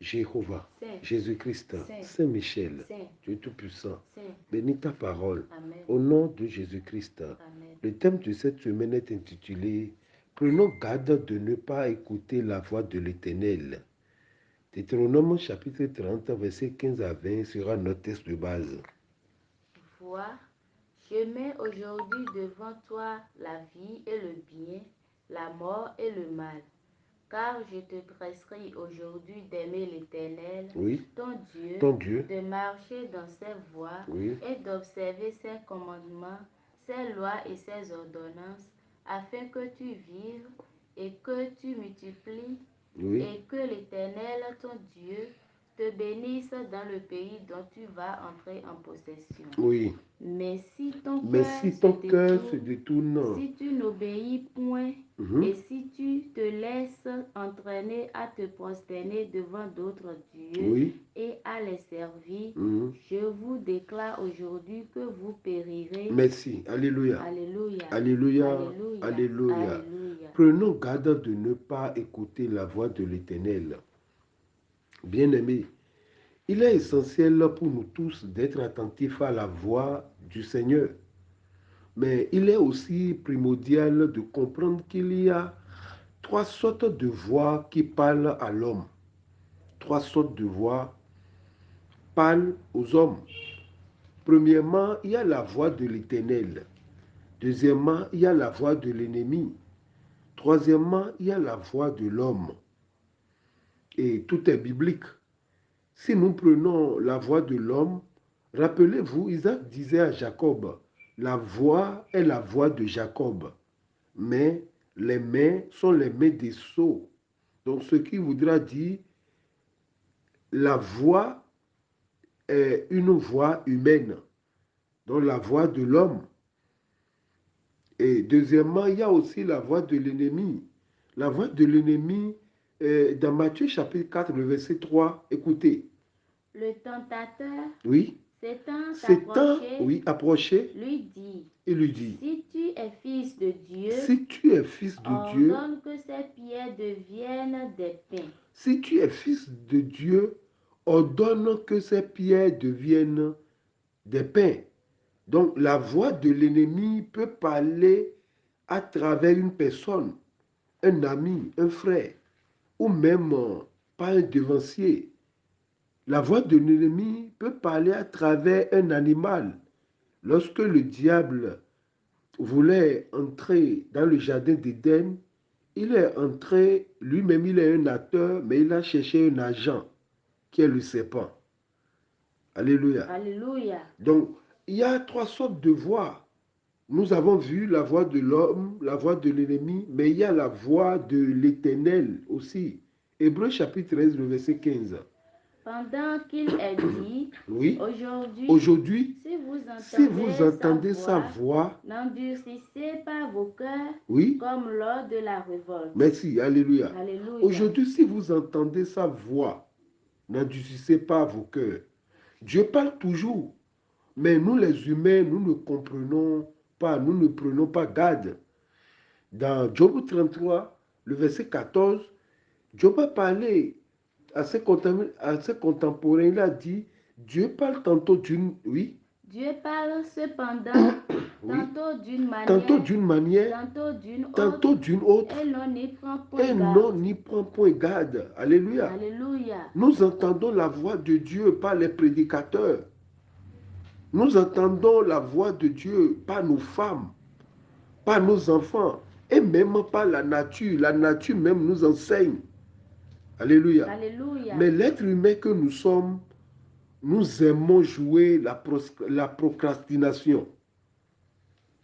Jéhovah, Saint, Jésus-Christ, Saint, Saint-Michel, Saint, Dieu Tout-Puissant, Saint. bénis ta parole. Amen. Au nom de Jésus-Christ, Amen. le thème de cette semaine est intitulé « Prenons garde de ne pas écouter la voix de l'Éternel ». Deutéronome chapitre 30, versets 15 à 20 sera notre texte de base. Vois, je mets aujourd'hui devant toi la vie et le bien, la mort et le mal. Car je te prescris aujourd'hui d'aimer l'Éternel, Oui, ton Dieu, de marcher dans ses voies oui, et d'observer ses commandements, ses lois et ses ordonnances, afin que tu vives et que tu multiplies, oui, et que l'Éternel, ton Dieu, te bénisse dans le pays dont tu vas entrer en possession. oui. Mais si ton Mais cœur si se ton cœur se détourne, détourne, si tu n'obéis point, et si tu te laisses entraîner à te prosterner devant d'autres dieux oui, et à les servir, mhm. je vous déclare aujourd'hui que vous périrez. Merci, alléluia, Alléluia. alléluia, Alléluia. alléluia. Alléluia. Prenons garde de ne pas écouter la voix de l'Éternel. Bien-aimés, il est essentiel pour nous tous d'être attentifs à la voix du Seigneur. Mais il est aussi primordial de comprendre qu'il y a trois sortes de voix qui parlent à l'homme. Trois sortes de voix parlent aux hommes. Premièrement, il y a la voix de l'Éternel. Deuxièmement, il y a la voix de l'ennemi. Troisièmement, il y a la voix de l'homme. Et tout est biblique. Si nous prenons la voix de l'homme, rappelez-vous, Isaac disait à Jacob, la voix est la voix de Jacob, mais les mains sont les mains des sots. Donc ce qui voudra dire, la voix est une voix humaine, donc la voix de l'homme. Et deuxièmement, il y a aussi la voix de l'ennemi. La voix de l'ennemi, dans Matthieu chapitre 4, le verset 3, écoutez. Le tentateur, Oui, s'étant oui, approché, lui dit, il lui dit, si tu es fils de Dieu, si tu es fils de Dieu, ordonne que ces pierres deviennent des pains. si tu es fils de Dieu, ordonne que ces pierres deviennent des pains. Donc la voix de l'ennemi peut parler à travers une personne, un ami, un frère, ou même pas un devancier. La voix de l'ennemi peut parler à travers un animal. Lorsque le diable voulait entrer dans le jardin d'Éden, il est entré, lui-même il est un acteur, mais il a cherché un agent qui est le serpent. Alléluia. Alléluia. Donc, il y a trois sortes de voix. Nous avons vu la voix de l'homme, la voix de l'ennemi, mais il y a la voix de l'Éternel aussi. Hébreux chapitre 13, le verset 15. Pendant qu'il est dit, Oui. aujourd'hui, si vous entendez sa voix, n'endurcissez pas vos cœurs, oui, comme lors de la révolte. Merci, alléluia. Alléluia. Aujourd'hui, si vous entendez sa voix, n'endurcissez pas vos cœurs. Dieu parle toujours, mais nous les humains, nous ne comprenons pas, nous ne prenons pas garde. Dans Job 33, le verset 14, Job a parlé à ses contemporains, il a dit, Dieu parle tantôt d'une, oui, Dieu parle cependant oui, tantôt d'une manière, tantôt d'une autre, et l'on n'y prend point garde. Alléluia. Alléluia. Nous entendons la voix de Dieu par les prédicateurs. Nous entendons la voix de Dieu par nos femmes, par nos enfants, et même par la nature. La nature même nous enseigne. Alléluia. Alléluia. Mais l'être humain que nous sommes, nous aimons jouer la procrastination.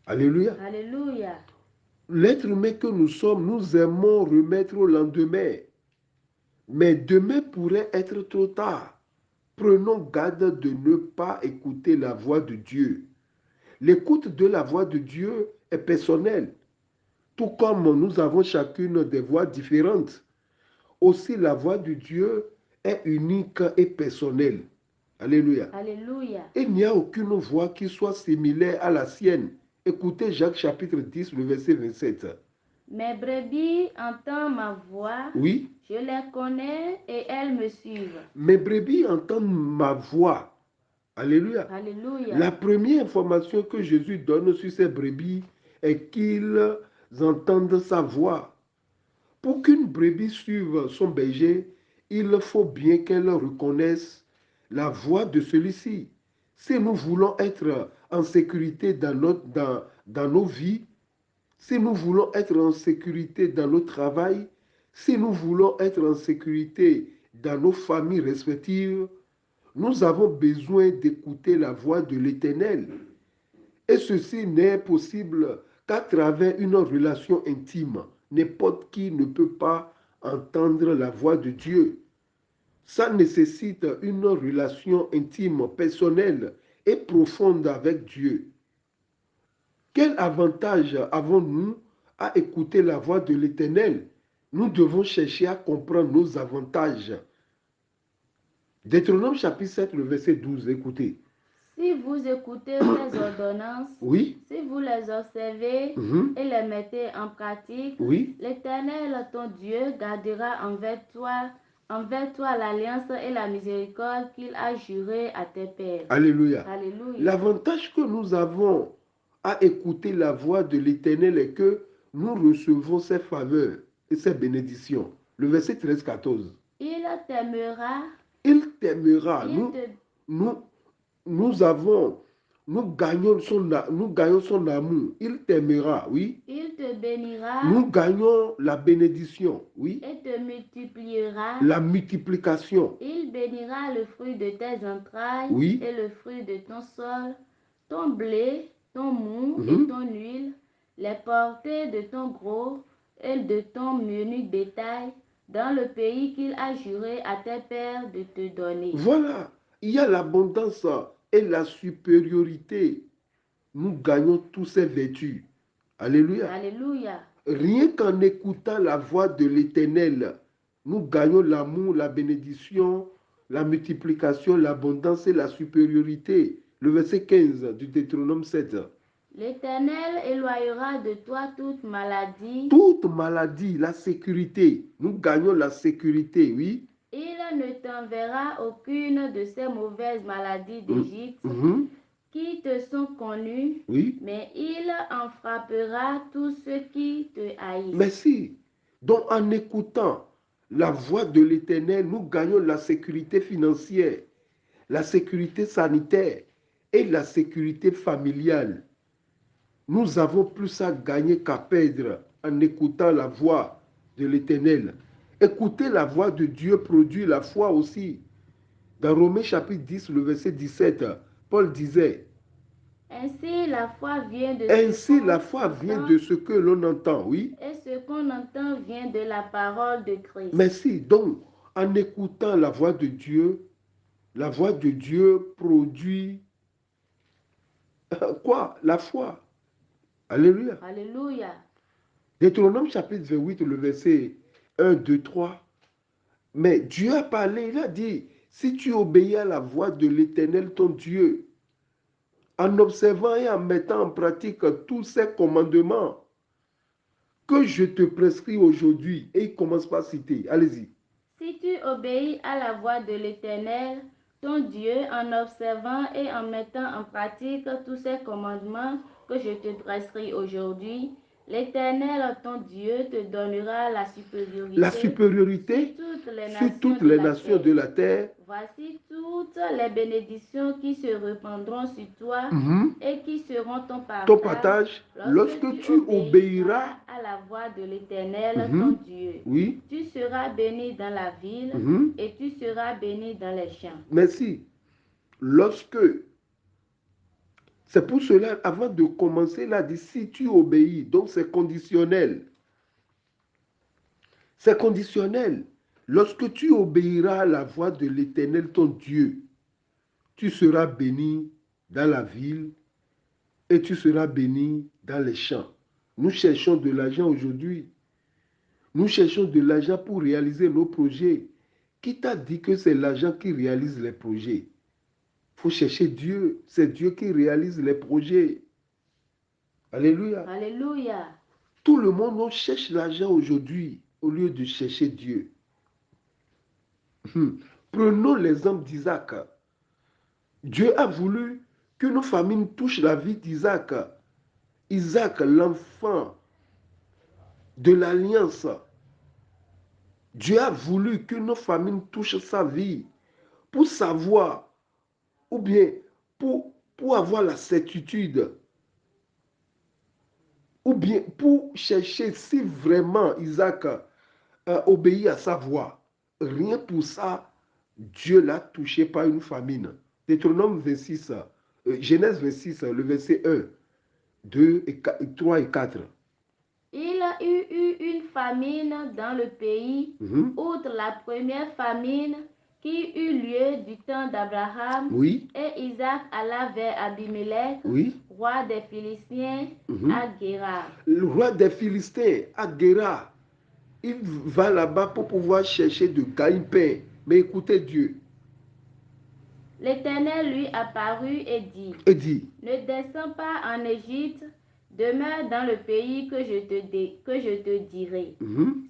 Alléluia. Alléluia. L'être humain que nous sommes, nous aimons remettre au lendemain. Mais demain pourrait être trop tard. Prenons garde de ne pas écouter la voix de Dieu. L'écoute de la voix de Dieu est personnelle. Tout comme nous avons chacune des voix différentes. Aussi la voix de Dieu est unique et personnelle. Alléluia. Alléluia. Il n'y a aucune voix qui soit similaire à la sienne. Écoutez Jacques chapitre 10, le verset 27. Mes brebis entendent ma voix, Oui. je les connais et elles me suivent. Mes brebis entendent ma voix. Alléluia. Alléluia. La première information que Jésus donne sur ses brebis est qu'ils entendent sa voix. Pour qu'une brebis suive son berger, il faut bien qu'elle reconnaisse la voix de celui-ci. Si nous voulons être en sécurité dans nos vies, si nous voulons être en sécurité dans nos travail, si nous voulons être en sécurité dans nos familles respectives, nous avons besoin d'écouter la voix de l'Éternel. Et ceci n'est possible qu'à travers une relation intime. N'importe qui ne peut pas entendre la voix de Dieu. Ça nécessite une relation intime, personnelle et profonde avec Dieu. Quel avantage avons-nous à écouter la voix de l'Éternel? Nous devons chercher à comprendre nos avantages. Deutéronome chapitre 7, le verset 12, écoutez. Si vous écoutez ces ordonnances, Oui. si vous les observez et les mettez en pratique, Oui. l'Éternel, ton Dieu, gardera envers toi l'alliance et la miséricorde qu'il a jurée à tes pères. Alléluia. Alléluia. L'avantage que nous avons à écouter la voix de l'Éternel est que nous recevons ses faveurs et ses bénédictions. Le verset 13-14. Il t'aimera. Il t'aimera. Il Nous gagnons son amour. Il t'aimera, oui. Il te bénira. Nous gagnons la bénédiction, oui. Et te multipliera. La multiplication. Il bénira le fruit de tes entrailles, oui. Et le fruit de ton sol, ton blé, ton mou et ton huile, les portées de ton gros et de ton menu bétail, dans le pays qu'il a juré à tes pères de te donner. Voilà, il y a l'abondance et la supériorité. Nous gagnons toutes ces vertus. Alléluia. Alléluia. Rien qu'en écoutant la voix de l'Éternel, nous gagnons l'amour, la bénédiction, la multiplication, l'abondance et la supériorité. Le verset 15 du Deutéronome 7. L'Éternel éloignera de toi toute maladie. Toute maladie, la sécurité. Nous gagnons la sécurité, oui. Il ne t'enverra aucune de ces mauvaises maladies d'Égypte qui te sont connues, oui. Mais il en frappera tous ceux qui te haïssent. Merci. Donc en écoutant la voix de l'Éternel, nous gagnons la sécurité financière, la sécurité sanitaire et la sécurité familiale. Nous avons plus à gagner qu'à perdre en écoutant la voix de l'Éternel. Écouter la voix de Dieu produit la foi aussi. Dans Romains chapitre 10, le verset 17, Paul disait, Ainsi la foi vient de ce que l'on entend, oui. Et ce qu'on entend vient de la parole de Christ. Merci. Donc, en écoutant la voix de Dieu produit quoi? La foi. Alléluia. Alléluia. Deutéronome chapitre 28, le verset 1, 2, 3. Mais Dieu a parlé, il a dit, si tu obéis à la voix de l'Éternel, ton Dieu, en observant et en mettant en pratique tous ces commandements que je te prescris aujourd'hui, et il commence par citer, allez-y. Si tu obéis à la voix de l'Éternel, ton Dieu, en observant et en mettant en pratique tous ces commandements que je te prescris aujourd'hui, l'Éternel, ton Dieu, te donnera la supériorité sur toutes les nations de la terre. Voici toutes les bénédictions qui se répandront sur toi et qui seront ton partage lorsque tu obéiras à la voix de l'Éternel, ton Dieu. Oui. Tu seras béni dans la ville et tu seras béni dans les champs. Merci. C'est pour cela, avant de commencer, là, dit si tu obéis, donc c'est conditionnel. C'est conditionnel. Lorsque tu obéiras à la voix de l'Éternel, ton Dieu, tu seras béni dans la ville et tu seras béni dans les champs. Nous cherchons de l'argent aujourd'hui. Nous cherchons de l'argent pour réaliser nos projets. Qui t'a dit que c'est l'argent qui réalise les projets? Il faut chercher Dieu. C'est Dieu qui réalise les projets. Alléluia. Alléluia. Tout le monde on cherche l'argent aujourd'hui au lieu de chercher Dieu. Prenons l'exemple d'Isaac. Dieu a voulu que nos familles touchent la vie d'Isaac. Isaac, l'enfant de l'alliance. Dieu a voulu que nos familles touchent sa vie pour savoir, ou bien pour avoir la certitude, ou bien pour chercher si vraiment Isaac obéit à sa voix. Rien pour ça, Dieu l'a touché par une famine. Deutéronome 26, Genèse 26, le verset 1, 2, 3 et 4. Il y eut une famine dans le pays, outre la première famine qui eut lieu du temps d'Abraham. Oui. Et Isaac alla vers Abimelech, Oui. roi des Philistins, à Guérar. Le roi des Philistins, à Guérar, il va là-bas pour pouvoir chercher de gagne-pain. Mais écoutez Dieu. L'Éternel lui apparut et dit, ne descends pas en Égypte, demeure dans le pays que je te dirai.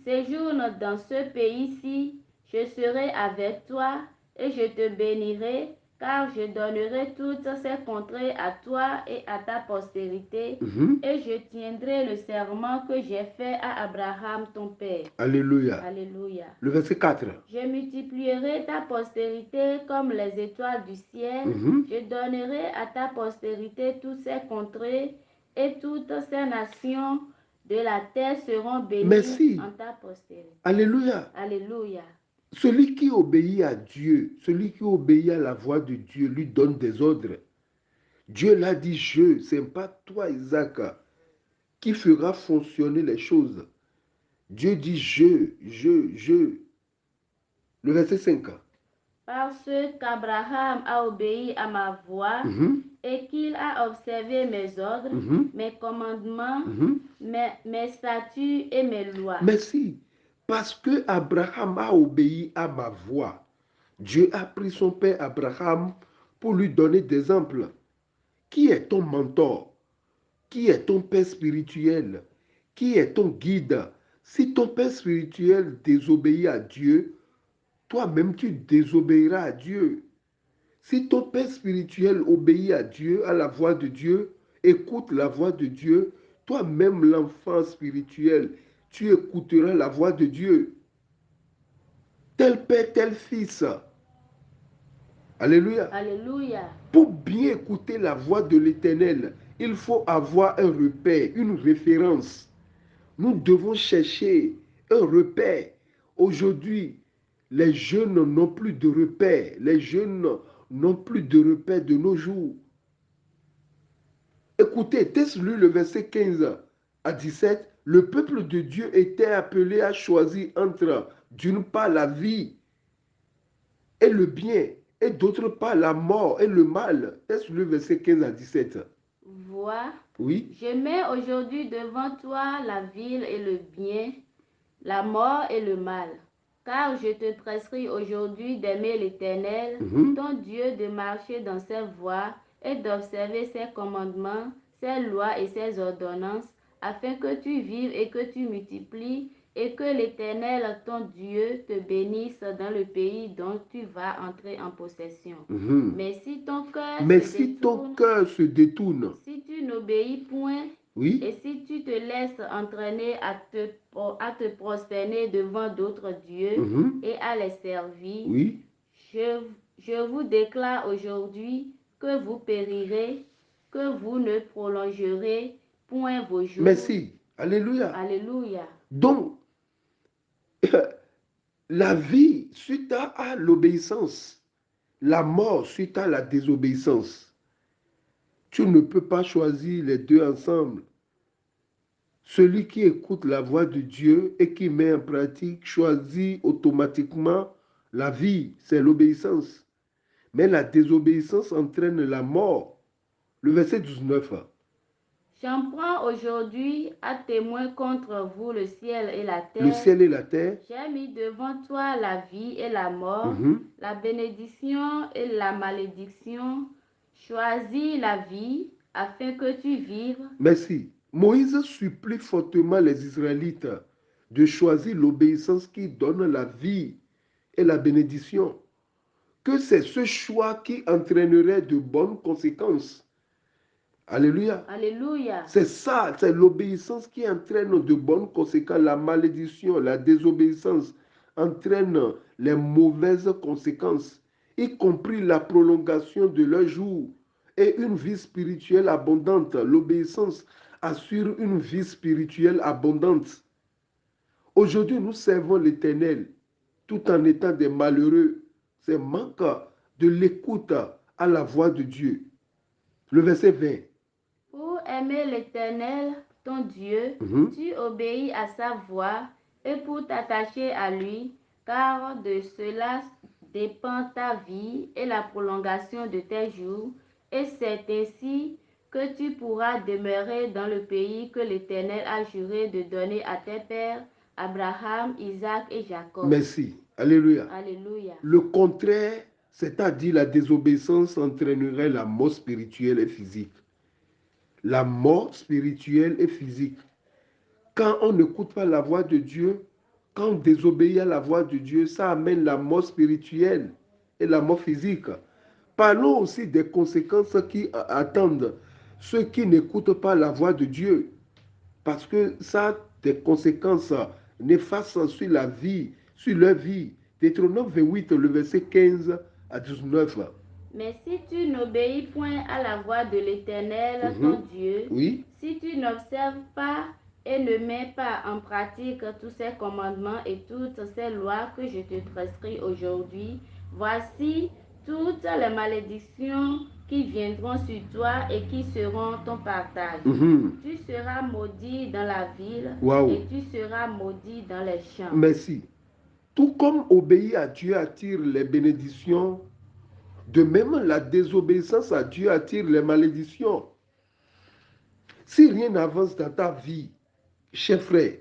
Séjourne dans ce pays-ci, je serai avec toi et je te bénirai, car je donnerai toutes ces contrées à toi et à ta postérité, et je tiendrai le serment que j'ai fait à Abraham ton père. Alléluia. Alléluia. Le verset 4. Je multiplierai ta postérité comme les étoiles du ciel. Je donnerai à ta postérité toutes ces contrées et toutes ces nations de la terre seront bénies en ta postérité. Alléluia. Alléluia. Celui qui obéit à Dieu, celui qui obéit à la voix de Dieu, lui donne des ordres. Dieu l'a dit, c'est pas toi, Isaac, qui fera fonctionner les choses. Dieu dit, je. Le verset 5. Parce qu'Abraham a obéi à ma voix et qu'il a observé mes ordres, mes commandements, mes statuts et mes lois. Merci. Parce que Abraham a obéi à ma voix. Dieu a pris son père Abraham pour lui donner des exemples. Qui est ton mentor? Qui est ton père spirituel? Qui est ton guide? Si ton père spirituel désobéit à Dieu, toi-même tu désobéiras à Dieu. Si ton père spirituel obéit à Dieu, à la voix de Dieu, écoute la voix de Dieu, toi-même l'enfant spirituel, tu écouteras la voix de Dieu. Tel père, tel fils. Alléluia. Alléluia. Pour bien écouter la voix de l'Éternel, il faut avoir un repère, une référence. Nous devons chercher un repère. Aujourd'hui, les jeunes n'ont plus de repère. Les jeunes n'ont plus de repère de nos jours. Écoutez, Thessaloniciens le verset 15 à 17, le peuple de Dieu était appelé à choisir entre, d'une part, la vie et le bien, et d'autre part, la mort et le mal. Thessaloniciens le verset 15 à 17. Vois, oui. Je mets aujourd'hui devant toi la ville et le bien, la mort et le mal. Car je te prescris aujourd'hui d'aimer l'Éternel, ton Dieu, de marcher dans ses voies et d'observer ses commandements, ses lois et ses ordonnances, afin que tu vives et que tu multiplies, et que l'Éternel, ton Dieu, te bénisse dans le pays dont tu vas entrer en possession. Mais si ton cœur se détourne, si tu n'obéis point, oui. Et si tu te laisses entraîner à te prosterner devant d'autres dieux et à les servir, oui. je vous déclare aujourd'hui que vous périrez, que vous ne prolongerez point vos jours. Merci. Alléluia. Alléluia. Donc, la vie suite à l'obéissance, la mort suite à la désobéissance. Tu ne peux pas choisir les deux ensemble. Celui qui écoute la voix de Dieu et qui met en pratique choisit automatiquement la vie, c'est l'obéissance. Mais la désobéissance entraîne la mort. Le verset 19. J'en prends aujourd'hui à témoin contre vous le ciel et la terre. Le ciel et la terre. J'ai mis devant toi la vie et la mort, la bénédiction et la malédiction. Choisis la vie afin que tu vives. Merci. Moïse supplie fortement les Israélites de choisir l'obéissance qui donne la vie et la bénédiction. Que c'est ce choix qui entraînerait de bonnes conséquences. Alléluia. Alléluia. C'est ça, c'est l'obéissance qui entraîne de bonnes conséquences. La malédiction, la désobéissance entraîne les mauvaises conséquences, y compris la prolongation de leur jour et une vie spirituelle abondante. L'obéissance assure une vie spirituelle abondante. Aujourd'hui, nous servons l'Éternel tout en étant des malheureux. C'est manque de l'écoute à la voix de Dieu. Le verset 20. Pour aimer l'Éternel, ton Dieu, tu obéis à sa voix et pour t'attacher à lui, car de cela dépend ta vie et la prolongation de tes jours, et c'est ainsi que tu pourras demeurer dans le pays que l'Éternel a juré de donner à tes pères, Abraham, Isaac et Jacob. Merci. Alléluia. Alléluia. Le contraire, c'est-à-dire la désobéissance, entraînerait la mort spirituelle et physique. La mort spirituelle et physique. Quand on n'écoute pas la voix de Dieu, quand on désobéit à la voix de Dieu, ça amène la mort spirituelle et la mort physique. Parlons aussi des conséquences qui attendent ceux qui n'écoutent pas la voix de Dieu. Parce que ça a des conséquences néfastes sur la vie, sur leur vie. Deutéronome 28, le verset 15 à 19. Mais si tu n'obéis point à la voix de l'Éternel, ton Dieu, Oui. si tu n'observes pas et ne mets pas en pratique tous ces commandements et toutes ces lois que je te prescris aujourd'hui, voici toutes les malédictions qui viendront sur toi et qui seront ton partage. Tu seras maudit dans la ville et tu seras maudit dans les champs. Merci. Tout comme obéir à Dieu attire les bénédictions, de même la désobéissance à Dieu attire les malédictions. Si rien n'avance dans ta vie, cher frère,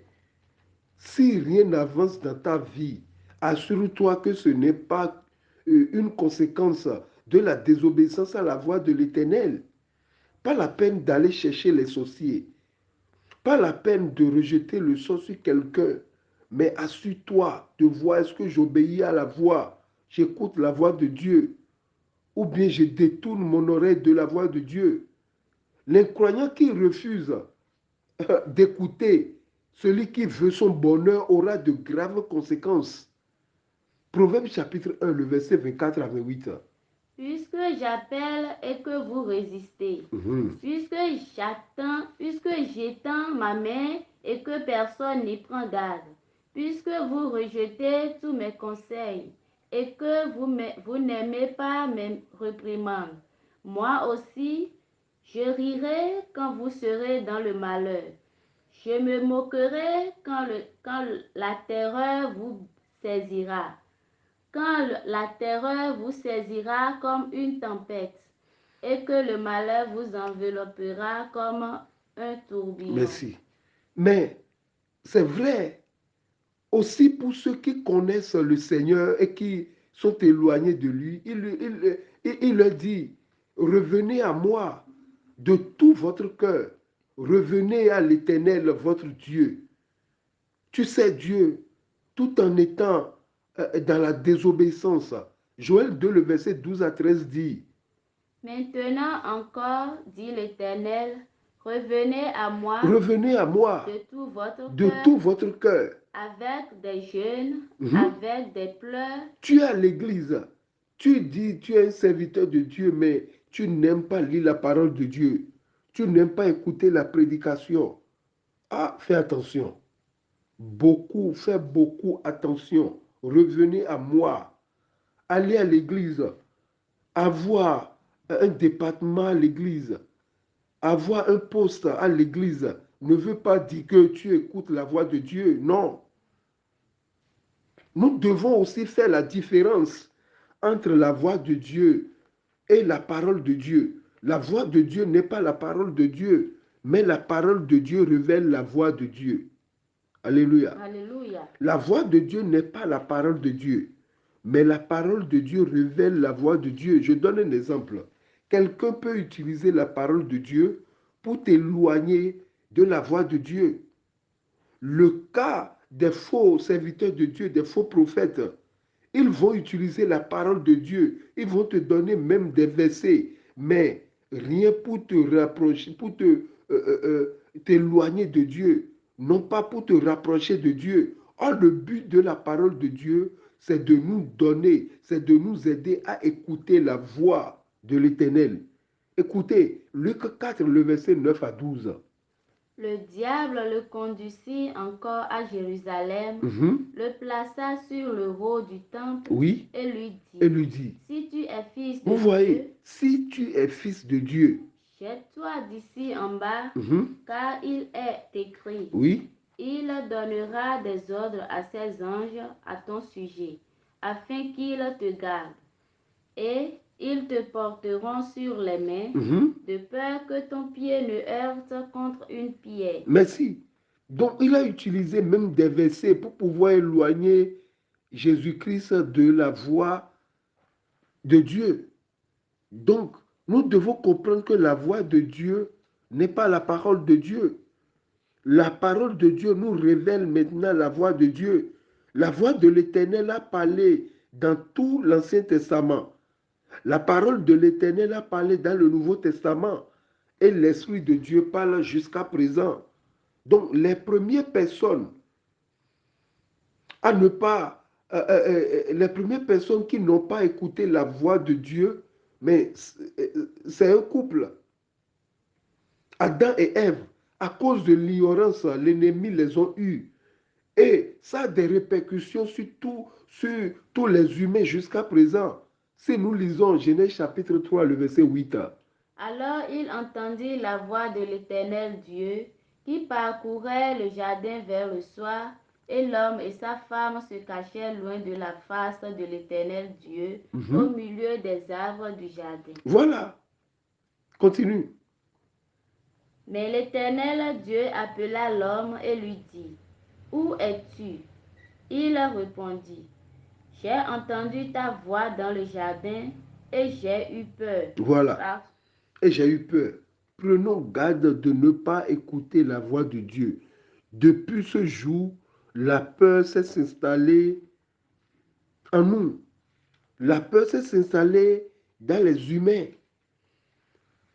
si rien n'avance dans ta vie, assure-toi que ce n'est pas une conséquence de la désobéissance à la voix de l'Éternel. Pas la peine d'aller chercher les sorciers. Pas la peine de rejeter le sort sur quelqu'un. Mais assure-toi de voir est-ce que j'obéis à la voix, j'écoute la voix de Dieu, ou bien je détourne mon oreille de la voix de Dieu. L'incroyant qui refuse d'écouter celui qui veut son bonheur aura de graves conséquences. Proverbe chapitre 1, le verset 24 à 28. Puisque j'appelle et que vous résistez, puisque j'étends ma main et que personne n'y prend garde, puisque vous rejetez tous mes conseils et que vous n'aimez pas mes réprimandes, moi aussi, je rirai quand vous serez dans le malheur. Je me moquerai quand la terreur vous saisira. Quand la terreur vous saisira comme une tempête et que le malheur vous enveloppera comme un tourbillon. Merci. Mais c'est vrai aussi pour ceux qui connaissent le Seigneur et qui sont éloignés de lui. Il leur dit, revenez à moi de tout votre cœur. Revenez à l'Éternel, votre Dieu. Tu sais Dieu, tout en étant dans la désobéissance. Joël 2, le verset 12 à 13 dit, Maintenant encore, dit l'Éternel, revenez à moi de tout votre cœur, avec des jeûnes, avec des pleurs. Tu es à l'église, tu dis, tu es un serviteur de Dieu, mais tu n'aimes pas lire la parole de Dieu. Tu n'aimes pas écouter la prédication. Ah, fais attention. Fais beaucoup attention. Revenez à moi. Allez à l'église. Avoir un département à l'église. Avoir un poste à l'église ne veut pas dire que tu écoutes la voix de Dieu. Non. Nous devons aussi faire la différence entre la voix de Dieu et la parole de Dieu. La voix de Dieu n'est pas la parole de Dieu, mais la parole de Dieu révèle la voix de Dieu. Alléluia. Alléluia. La voix de Dieu n'est pas la parole de Dieu, mais la parole de Dieu révèle la voix de Dieu. Je donne un exemple. Quelqu'un peut utiliser la parole de Dieu pour t'éloigner de la voix de Dieu. Le cas des faux serviteurs de Dieu, des faux prophètes, ils vont utiliser la parole de Dieu. Ils vont te donner même des versets, mais rien pour te rapprocher, pour t'éloigner de Dieu, non pas pour te rapprocher de Dieu. Or, le but de la parole de Dieu, c'est de nous donner, c'est de nous aider à écouter la voix de l'Éternel. Écoutez, Luc 4, le verset 9 à 12. Le diable le conduisit encore à Jérusalem, le plaça sur le haut du temple Oui. et lui dit, si tu es fils de vous voyez, Dieu, si tu es fils de Dieu, jette-toi d'ici en bas, car il est écrit, oui, il donnera des ordres à ses anges à ton sujet, afin qu'ils te gardent, et ils te porteront sur les mains, de peur que ton pied ne heurte contre une pierre. Merci. Donc, il a utilisé même des versets pour pouvoir éloigner Jésus-Christ de la voix de Dieu. Donc, nous devons comprendre que la voix de Dieu n'est pas la parole de Dieu. La parole de Dieu nous révèle maintenant la voix de Dieu. La voix de l'Éternel a parlé dans tout l'Ancien Testament. La parole de l'Éternel a parlé dans le Nouveau Testament. Et l'Esprit de Dieu parle jusqu'à présent. Donc, les premières personnes à ne pas, les premières personnes qui n'ont pas écouté la voix de Dieu, mais c'est un couple. Adam et Ève, à cause de l'ignorance, l'ennemi les ont eus. Et ça a des répercussions sur tous les humains jusqu'à présent. Si nous lisons Genèse chapitre 3, le verset 8. Alors il entendit la voix de l'Éternel Dieu qui parcourait le jardin vers le soir, et l'homme et sa femme se cachèrent loin de la face de l'Éternel Dieu, au milieu des arbres du jardin. Voilà. Continue. Mais l'Éternel Dieu appela l'homme et lui dit, où es-tu? Il répondit, j'ai entendu ta voix dans le jardin et j'ai eu peur. Voilà. Et j'ai eu peur. Prenons garde de ne pas écouter la voix de Dieu. Depuis ce jour, la peur s'est installée en nous. La peur s'est installée dans les humains.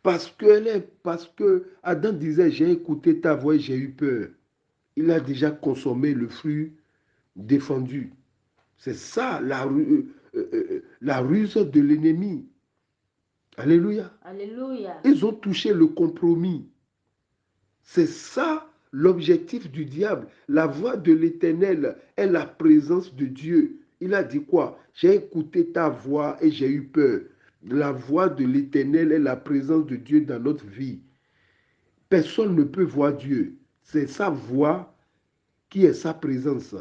Parce que Adam disait, j'ai écouté ta voix et j'ai eu peur. Il a déjà consommé le fruit défendu. C'est ça la ruse de l'ennemi. Alléluia. Alléluia. Ils ont touché le compromis. C'est ça l'objectif du diable. La voix de l'Éternel est la présence de Dieu. Il a dit quoi? J'ai écouté ta voix et j'ai eu peur. La voix de l'Éternel est la présence de Dieu dans notre vie. Personne ne peut voir Dieu. C'est sa voix qui est sa présence.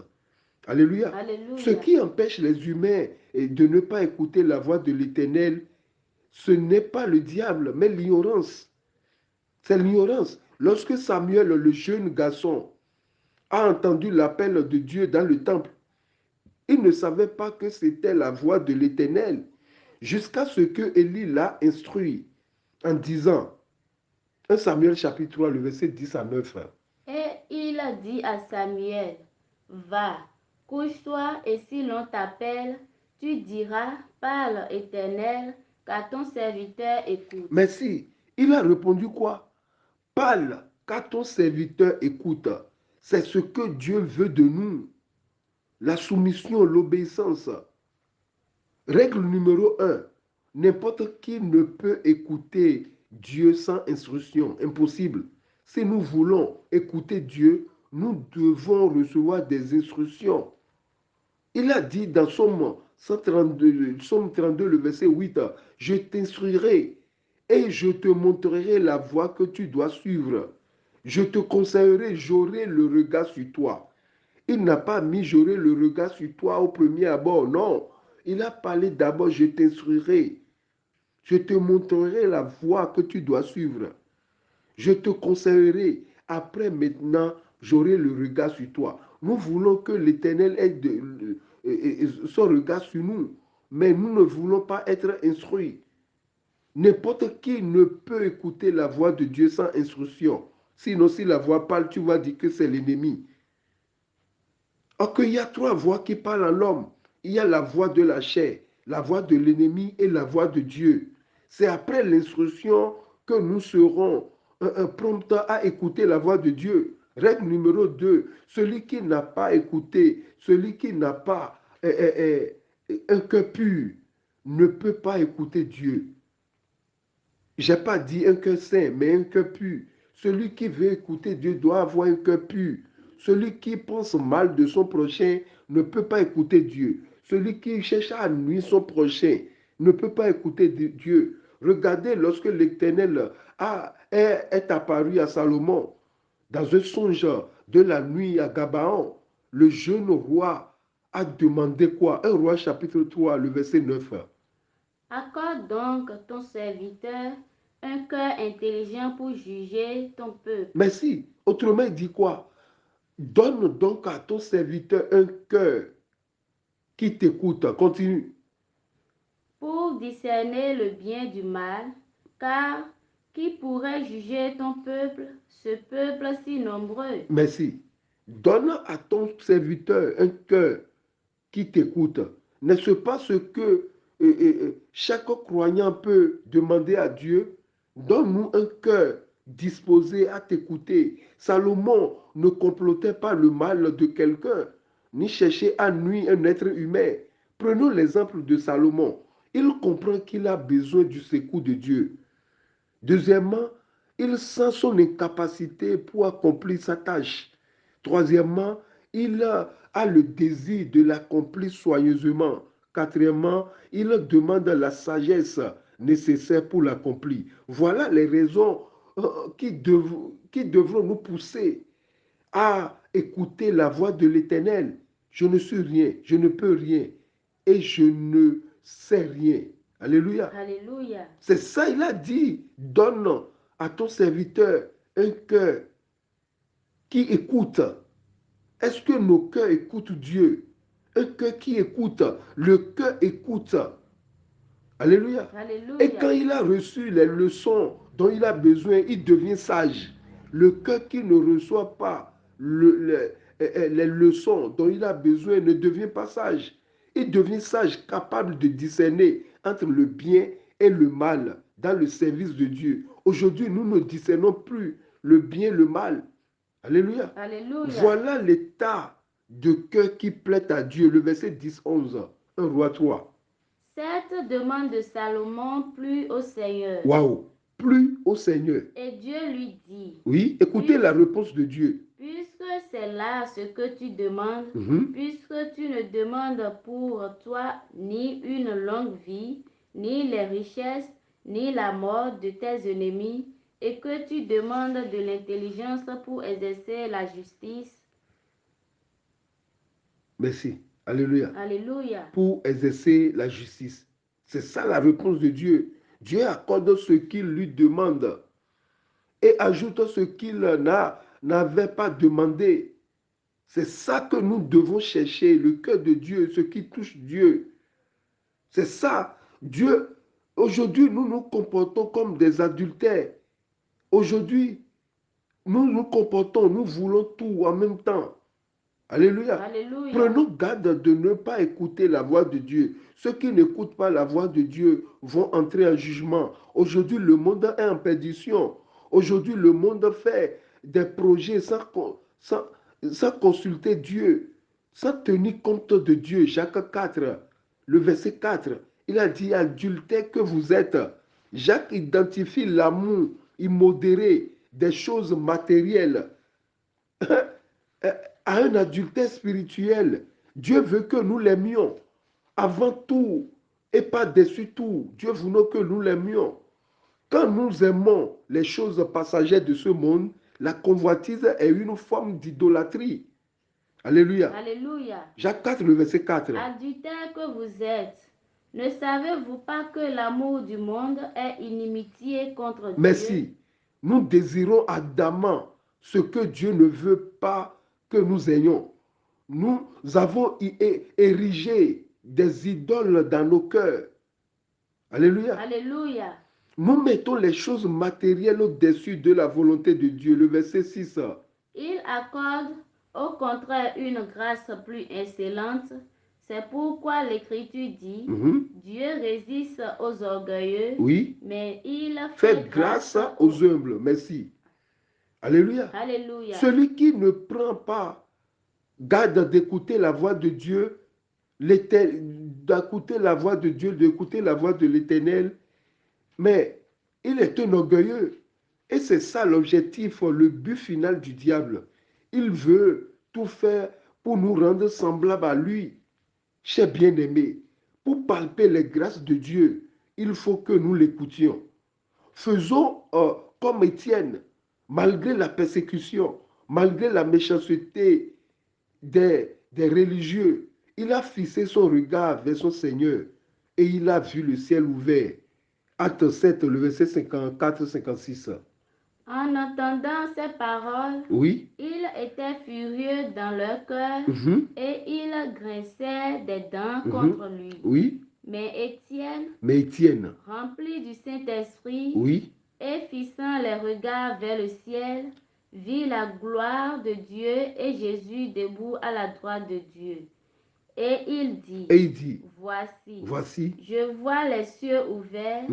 Alléluia. Alléluia. Ce qui empêche les humains de ne pas écouter la voix de l'Éternel, ce n'est pas le diable, mais l'ignorance. C'est l'ignorance. Lorsque Samuel, le jeune garçon, a entendu l'appel de Dieu dans le temple, il ne savait pas que c'était la voix de l'Éternel, jusqu'à ce que Élie l'a instruit en disant, 1 Samuel chapitre 3, le verset 10 à 9. Et il a dit à Samuel, va, couche-toi, et si l'on t'appelle, tu diras, parle Éternel, car ton serviteur écoute. Merci. Il a répondu quoi? Parle, car ton serviteur écoute. C'est ce que Dieu veut de nous. La soumission, l'obéissance. Règle numéro 1. N'importe qui ne peut écouter Dieu sans instruction. Impossible. Si nous voulons écouter Dieu, nous devons recevoir des instructions. Il a dit dans Somme 32, le verset 8, je t'instruirai et je te montrerai la voie que tu dois suivre. Je te conseillerai, j'aurai le regard sur toi. Il n'a pas mis j'aurai le regard sur toi au premier abord, non. Il a parlé d'abord, je t'instruirai. Je te montrerai la voie que tu dois suivre. Je te conseillerai. Après, maintenant, j'aurai le regard sur toi. Nous voulons que l'Éternel ait son regard sur nous. Mais nous ne voulons pas être instruits. N'importe qui ne peut écouter la voix de Dieu sans instruction. Sinon, si la voix parle, tu vas dire que c'est l'ennemi. Or qu'il y a trois voix qui parlent en l'homme. Il y a la voix de la chair, la voix de l'ennemi et la voix de Dieu. C'est après l'instruction que nous serons prompts à écouter la voix de Dieu. Règle numéro 2, celui qui n'a pas écouté, celui qui n'a pas un cœur pur, ne peut pas écouter Dieu. Je n'ai pas dit un cœur saint, mais un cœur pur. Celui qui veut écouter Dieu doit avoir un cœur pur. Celui qui pense mal de son prochain ne peut pas écouter Dieu. Celui qui cherche à nuire son prochain ne peut pas écouter Dieu. Regardez lorsque l'Éternel est apparu à Salomon dans un songe de la nuit à Gabaon, le jeune roi a demandé quoi? 1 Roi chapitre 3, le verset 9. Accorde donc ton serviteur un cœur intelligent pour juger ton peuple. Merci. Autrement, il dit quoi? Donne donc à ton serviteur un cœur qui t'écoute. Continue. Pour discerner le bien du mal, car qui pourrait juger ton peuple, ce peuple si nombreux? Merci. Donne à ton serviteur un cœur qui t'écoute. N'est-ce pas ce que chaque croyant peut demander à Dieu? Donne-nous un cœur disposé à t'écouter. Salomon ne complotait pas le mal de quelqu'un, ni cherchait à nuire un être humain. Prenons l'exemple de Salomon. Il comprend qu'il a besoin du secours de Dieu. Deuxièmement, il sent son incapacité pour accomplir sa tâche. Troisièmement, il a le désir de l'accomplir soigneusement. Quatrièmement, il demande la sagesse nécessaire pour l'accomplir. Voilà les raisons qui devront nous pousser à écouter la voix de l'Éternel. Je ne suis rien, je ne peux rien et je ne sais rien. Alléluia. Alléluia. C'est ça, il a dit, donne à ton serviteur un cœur qui écoute. Est-ce que nos cœurs écoutent Dieu? Un cœur qui écoute, le cœur écoute. Alléluia. Alléluia. Et quand il a reçu les leçons dont il a besoin, il devient sage. Le cœur qui ne reçoit pas les leçons dont il a besoin ne devient pas sage. Il devient sage, capable de discerner entre le bien et le mal dans le service de Dieu. Aujourd'hui, nous ne discernons plus le bien et le mal. Alléluia. Alléluia. Voilà l'état de cœur qui plaît à Dieu. Le verset 10-11, 1 Roi 3. Cette demande de Salomon plut au Seigneur. Waouh! Plus au Seigneur. Et Dieu lui dit, Oui, écoutez la réponse de Dieu. puisque c'est là ce que tu demandes, puisque tu ne demandes pour toi ni une longue vie, ni les richesses, ni la mort de tes ennemis, et que tu demandes de l'intelligence pour exercer la justice. Merci. Alléluia. Alléluia. Pour exercer la justice. C'est ça la réponse de Dieu. Dieu accorde ce qu'il lui demande et ajoute ce qu'il n'avait pas demandé. C'est ça que nous devons chercher, le cœur de Dieu, ce qui touche Dieu. C'est ça. Dieu, aujourd'hui, nous nous comportons comme des adultères. Aujourd'hui, nous nous comportons, nous voulons tout en même temps. Alléluia. Alléluia. Prenons garde de ne pas écouter la voix de Dieu. Ceux qui n'écoutent pas la voix de Dieu vont entrer en jugement. Aujourd'hui, le monde est en perdition. Aujourd'hui, le monde fait des projets sans consulter Dieu, sans tenir compte de Dieu. Jacques 4, le verset 4, il a dit, adultère que vous êtes. Jacques identifie l'amour immodéré des choses matérielles à un adultère spirituel. Dieu veut que nous l'aimions avant tout et pas dessus tout. Dieu veut que nous l'aimions. Quand nous aimons les choses passagères de ce monde, la convoitise est une forme d'idolâtrie. Alléluia. Alléluia. Jacques 4, le verset 4. Adultères que vous êtes, ne savez-vous pas que l'amour du monde est inimitié contre Dieu? Merci. Nous désirons ardemment ce que Dieu ne veut pas que nous ayons. Nous avons érigé des idoles dans nos cœurs. Alléluia. Alléluia. Nous mettons les choses matérielles au-dessus de la volonté de Dieu. Le verset 6. Il accorde au contraire une grâce plus excellente. C'est pourquoi l'Écriture dit, Dieu résiste aux orgueilleux, Oui. mais il Fait grâce aux humbles. Merci. Alléluia. Alléluia. Celui qui ne prend pas garde d'écouter la voix de Dieu, d'écouter la voix de Dieu, d'écouter la voix de l'Éternel, mais il est un orgueilleux. Et c'est ça l'objectif, le but final du diable. Il veut tout faire pour nous rendre semblables à lui. Chers bien-aimés, pour palper les grâces de Dieu, il faut que nous l'écoutions. Faisons comme Étienne, malgré la persécution, malgré la méchanceté des religieux, il a fixé son regard vers son Seigneur et il a vu le ciel ouvert. Acte 7, le verset 54-56. En entendant ces paroles, Oui. ils étaient furieux dans leur cœur et ils grinçaient des dents contre lui. Oui. Mais Étienne, rempli du Saint-Esprit, oui, et fixant les regards vers le ciel, vit la gloire de Dieu et Jésus debout à la droite de Dieu. Et il dit, voici, je vois les cieux ouverts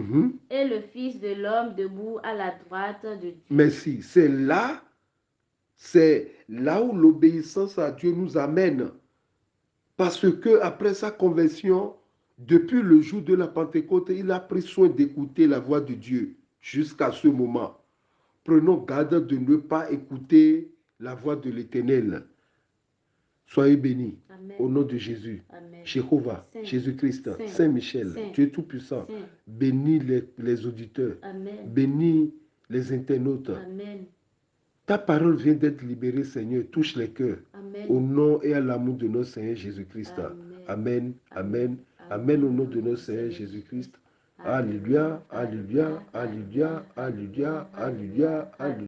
et le Fils de l'homme debout à la droite de Dieu. Merci. C'est là où l'obéissance à Dieu nous amène. Parce que après sa conversion, depuis le jour de la Pentecôte, il a pris soin d'écouter la voix de Dieu jusqu'à ce moment. Prenons garde de ne pas écouter la voix de l'Éternel. Soyez bénis. Amen. Au nom de Jésus. Amen. Jéhovah, Jésus-Christ, Saint Michel, Dieu Tout-Puissant, bénis les auditeurs, Amen. bénis les internautes. Amen. Ta parole vient d'être libérée, Seigneur. Touche les cœurs. Amen. Au nom et à l'amour de notre Seigneur Jésus-Christ. Amen. Amen. Amen. Au nom de notre Seigneur Jésus-Christ. Alléluia. Alléluia. Alléluia. Alléluia. Alléluia. Alléluia.